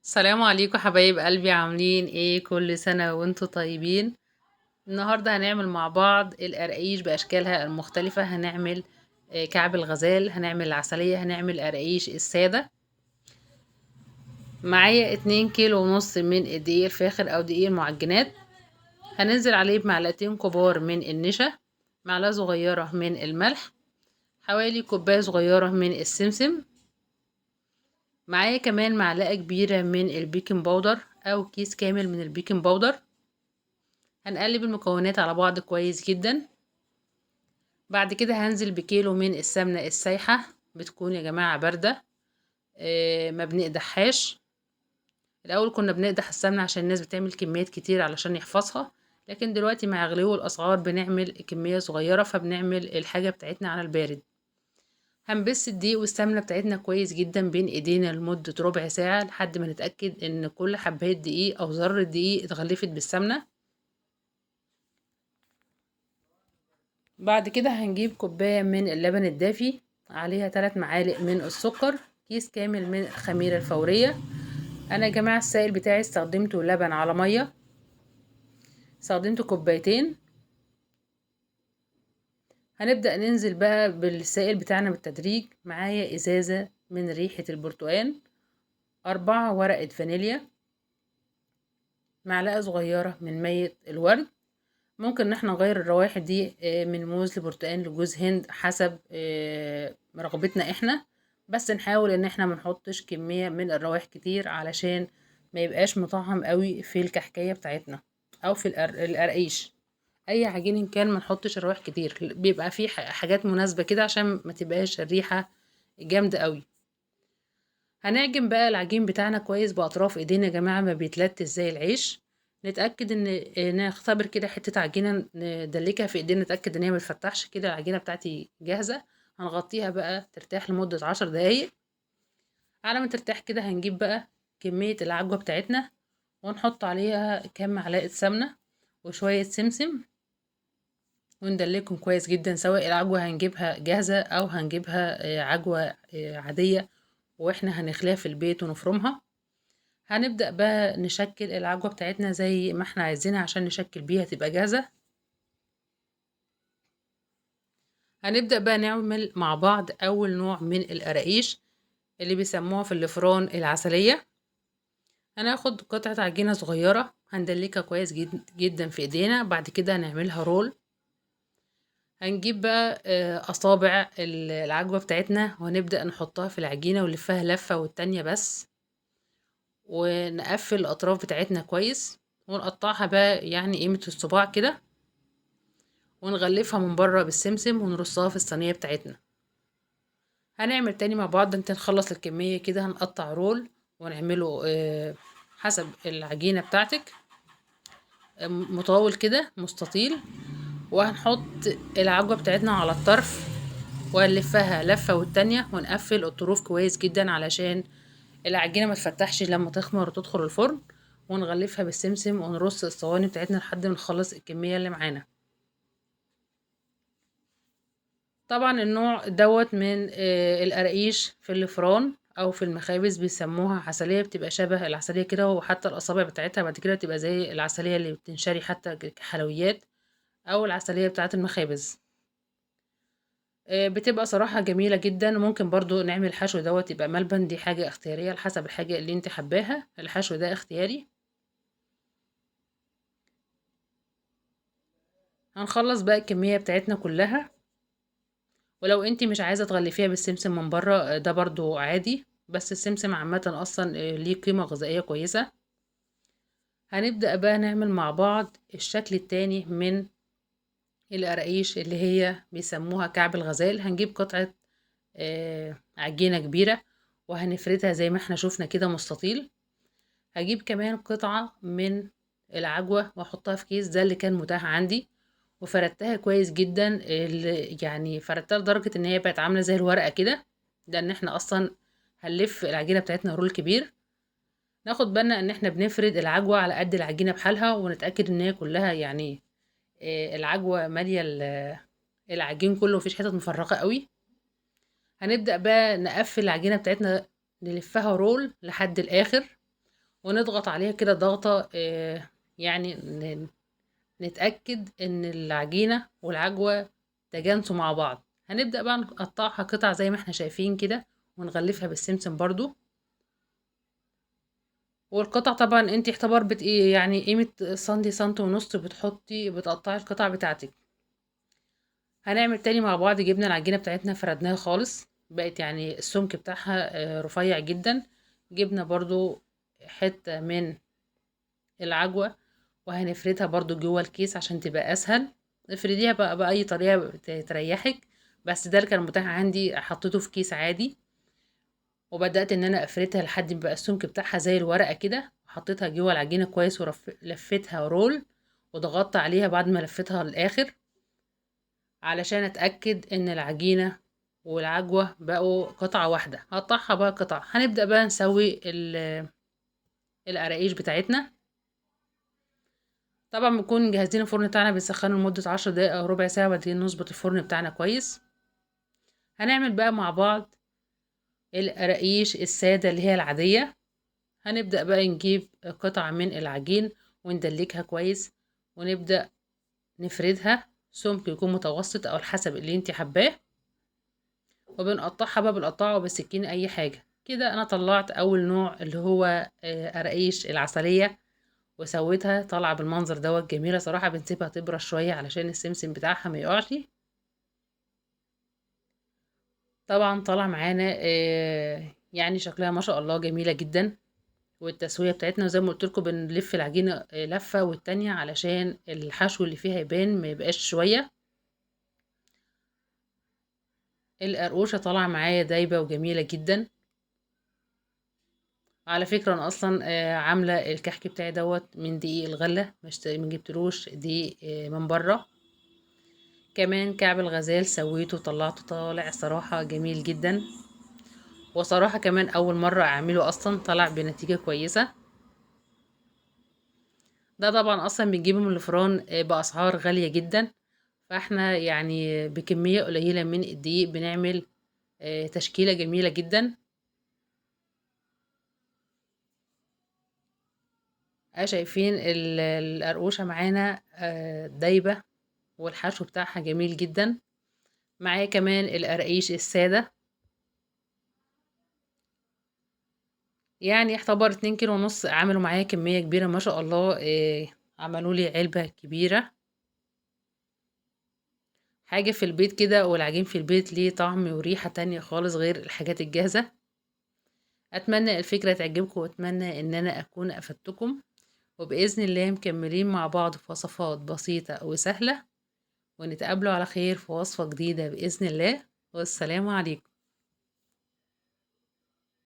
السلام عليكم حبايب قلبي، عاملين ايه؟ كل سنة وانتم طيبين. النهاردة هنعمل مع بعض القرقيش بأشكالها المختلفة. هنعمل كعب الغزال، هنعمل العسلية، هنعمل قرقيش السادة. معايا 2 كيلو ونص من الدقيق الفاخر أو دقيق المعجنات. هننزل عليه بمعلقتين كبار من النشا، معلقة صغيرة من الملح، حوالي كوباية صغيرة من السمسم. معايا كمان معلقة كبيرة من البيكنج باودر أو كيس كامل من البيكنج باودر. هنقلب المكونات على بعض كويس جدا. بعد كده هنزل بكيلو من السمنة السايحة، بتكون يا جماعة باردة، ما بنقدحهاش. الأول كنا بنقدح السمنة عشان الناس بتعمل كميات كتير علشان يحفظها، لكن دلوقتي مع غلو الأسعار بنعمل كمية صغيرة، فبنعمل الحاجة بتاعتنا على البارد. هنبس الدقيق والسمنة بتاعتنا كويس جدا بين ايدينا لمدة ربع ساعة لحد ما نتأكد ان كل حباية دقيق او ذرة دقيق اتغلفت بالسمنة. بعد كده هنجيب كوباية من اللبن الدافي، عليها 3 معالق من السكر، كيس كامل من الخميرة الفورية. انا يا جماعة السائل بتاعي استخدمته لبن على مية، استخدمته كوبايتين. هنبدأ ننزل بقى بالسائل بتاعنا بالتدريج. معايا ازازة من ريحة البرتقال، 4 ورقة فانيليا، معلقة صغيرة من مية الورد. ممكن ان احنا نغير الروائح دي من موز لبرتقان لجوز هند حسب رغبتنا احنا، بس نحاول ان احنا منحطش كمية من الروائح كتير علشان ما يبقاش مطعم قوي في الكحكاية بتاعتنا او في القرقيش. اي عجين إن كان منحطش الروائح كتير، بيبقى فيه حاجات مناسبة كده عشان ما تبقاش الريحة جامدة قوي. هنعجن بقى العجين بتاعنا كويس باطراف ايدينا يا جماعه، ما بيتلتش زي العيش. نتاكد ان نختبر كده حته عجينه ندلكها في ايدينا، نتاكد ان هي ما تفتحش كده. العجينه بتاعتي جاهزه. هنغطيها بقى ترتاح لمده 10 دقايق. على ما ترتاح كده هنجيب بقى كميه العجوه بتاعتنا، ونحط عليها كام معلقه سمنه وشويه سمسم، وندلكهم كويس جدا. سواء العجوه هنجيبها جاهزه او هنجيبها عجوه عاديه واحنا هنخليها في البيت ونفرمها. هنبدأ بقى نشكل العجوة بتاعتنا زي ما احنا عايزينها عشان نشكل بيها تبقى جاهزة. هنبدأ بقى نعمل مع بعض أول نوع من القراقيش اللي بيسموها في الفران العسلية. هناخد قطعة عجينة صغيرة، هندلكها كويس جدا في ايدينا. بعد كده هنعملها رول. هنجيب بقى أصابع العجوة بتاعتنا وهنبدأ نحطها في العجينة ونلفها لفة والتانية بس، ونقفل الأطراف بتاعتنا كويس، ونقطعها بقى يعني قيمة الصباع كده، ونغلفها من بره بالسمسم ونرصها في الصينية بتاعتنا. هنعمل تاني مع بعض. انت نخلص الكمية كده هنقطع رول ونعمله حسب العجينة بتاعتك، مطول كده مستطيل. وهنحط العجوة بتاعتنا على الطرف ونلفها لفة والتانية، ونقفل الطروف كويس جدا علشان العجينة ما تفتحش لما تخمر وتدخل الفرن. ونغلفها بالسمسم ونرص الصواني بتاعتنا لحد ما نخلص الكمية اللي معانا. طبعا النوع دوت من القراقيش في الفران او في المخابز بيسموها عسلية، بتبقى شبه العسلية كده، وحتى الاصابع بتاعتها بعد كده تبقى زي العسلية اللي بتنشري حتى كحلويات، او العسلية بتاعت المخابز. بتبقى صراحة جميلة جدا. ممكن برضو نعمل الحشو دوت يبقى ملبن، دي حاجة اختيارية على حسب الحاجة اللي انت حباها. الحشو ده اختياري. هنخلص بقى الكمية بتاعتنا كلها، ولو انتي مش عايزة تغلفيها بالسمسم من بره ده برضو عادي، بس السمسم عامة اصلا ليه قيمة غذائية كويسة. هنبدأ بقى نعمل مع بعض الشكل التاني من القراقيش اللي هي بيسموها كعب الغزال. هنجيب قطعة عجينة كبيرة وهنفردها زي ما احنا شوفنا كده مستطيل. هجيب كمان قطعة من العجوة واحطها في كيس، ده اللي كان متاح عندي، وفردتها كويس جدا. يعني فردتها لدرجة ان هي بقت عاملة زي الورقة كده، لان احنا اصلا هنلف العجينة بتاعتنا رول كبير. ناخد بالنا ان احنا بنفرد العجوة على قد العجينة بحالها، ونتأكد ان هي كلها يعني العجوة مالية العجين كله، مفيش حتت مفرغة قوي. هنبدأ بقى نقفل العجينة بتاعتنا، نلفها رول لحد الاخر، ونضغط عليها كده ضغطة، يعني نتأكد ان العجينة والعجوة تجانسوا مع بعض. هنبدأ بقى نقطعها قطع زي ما احنا شايفين كده، ونغلفها بالسمسم برضو. والقطع طبعا انت اعتبار ايه يعني قيمة سنتي سنتي ونص بتقطعي القطع بتاعتك. هنعمل تاني مع بعض. جبنا العجينة بتاعتنا فردناها خالص، بقت يعني السمك بتاعها رفيع جدا. جبنا برضو حتة من العجوة، وهنفردها برضو جوه الكيس عشان تبقى اسهل. افرديها بقى بأي طريقة تريحك، بس ده اللي كان متاح عندي، حطيته في كيس عادي. وبدأت ان انا افردها لحد ما بقى السمك بتاعها زي الورقة كده. حطيتها جوه العجينة كويس ولفتها رول، وضغطت عليها بعد ما لفتها للآخر، علشان اتأكد ان العجينة والعجوة بقوا قطعة واحدة. هقطعها بقى قطع. هنبدأ بقى نسوي القراقيش بتاعتنا. طبعا بنكون مجهزين الفرن بتاعنا، بنسخنه لمدة 10 دقايق او ربع ساعة، وبعدين نظبط الفرن بتاعنا كويس. هنعمل بقى مع بعض القراقيش السادة اللي هي العادية. هنبدأ بقى نجيب قطعة من العجين وندلكها كويس، ونبدأ نفردها سمك يكون متوسط او حسب اللي انت حباه، وبنقطعها بقى بالقطاعة وبالسكين اي حاجة كده. انا طلعت اول نوع اللي هو قراقيش العسلية، وسويتها طالعة بالمنظر دوت جميلة صراحة. بنسيبها تبرد شوية علشان السمسم بتاعها ما يقعش. طبعا طالع معانا يعني شكلها ما شاء الله جميلة جدا. والتسوية بتاعتنا زي ما قلت لكم بنلف العجينة لفة والتانية علشان الحشو اللي فيها يبان ما يبقاش شوية. القرقوشة طالعة معايا دايبة وجميلة جدا. على فكرة انا اصلا عاملة الكحك بتاعي دوت من دقيق الغلة، مش ما جبتلوش دقيق من بره. كمان كعب الغزال سويته وطلعته طالع صراحة جميل جدا. وصراحة كمان اول مرة اعمله اصلا طلع بنتيجة كويسة. ده طبعا اصلا بنجيبه من الفران باسعار غالية جدا، فاحنا يعني بكمية قليلة من الدقيق بنعمل تشكيلة جميلة جدا. شايفين القرقوشة معانا دايبة، والحشو بتاعها جميل جدا. معايا كمان القراقيش السادة، يعني يعتبر 2 كيلو ونص. عملوا معايا كمية كبيرة ما شاء الله. عملوا لي علبة كبيرة. حاجة في البيت كده، والعجين في البيت ليه طعم وريحة تانية خالص غير الحاجات الجاهزة. أتمنى الفكرة تعجبكم، وأتمنى إن أنا أكون أفدتكم. وبإذن الله مكملين مع بعض في وصفات بسيطة وسهلة، ونتقابلوا على خير في وصفة جديدة بإذن الله. والسلام عليكم.